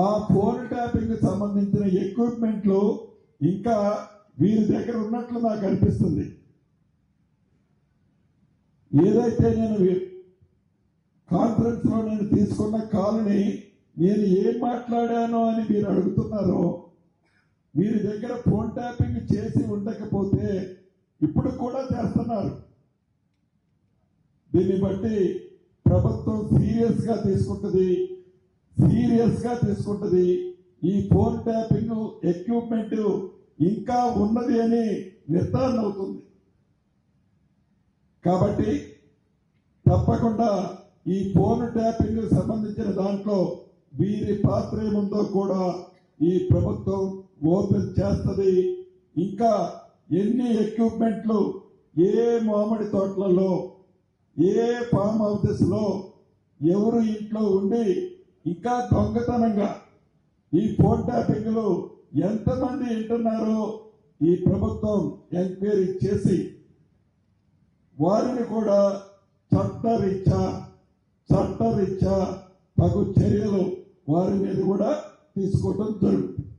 ఆ phone tapping సంబంధించిన ఎక్విప్మెంట్లు ఇంకా వీరి దగ్గర ఉన్నట్లు నాకు అనిపిస్తుంది. ఏదైతే నేను కాన్ఫరెన్స్ లో నేను తీసుకున్న కాల్ని నేను ఏం మాట్లాడానో అని మీరు అడుగుతున్నారో, వీరి దగ్గర ఫోన్ ట్యాపింగ్ చేసి ఉండకపోతే ఇప్పుడు కూడా చేస్తున్నారు. దీన్ని బట్టి ప్రభుత్వం సీరియస్ గా తీసుకుంటుంది. ఈ ఫోన్ ట్యాపింగ్ ఎక్విప్మెంట్ ఇంకా ఉన్నది అని నిర్ధారణ అవుతుంది. కాబట్టి తప్పకుండా ఈ ఫోన్ ట్యాపింగ్ సంబంధించిన దాంట్లో వీరి పాత్ర ఏముందో కూడా ఈ ప్రభుత్వం ఓపెన్ చేస్తుంది. ఇంకా ఎన్ని ఎక్విప్మెంట్లు ఏ మామిడి తోటలలో, ఏ ఫామ్ హౌసెస్ లో ఎవరు ఇంట్లో ఉండి ఇంకా దొంగతనంగా ఈ ఫోన్ ట్యాపింగ్ లో ఎంతమంది వింటున్నారో ఈ ప్రభుత్వం ఎంక్వైరీ చేసి వారిని కూడా చట్టరీత్యా తగు చర్యలు వారి మీద కూడా తీసుకోవడం జరుగుతుంది.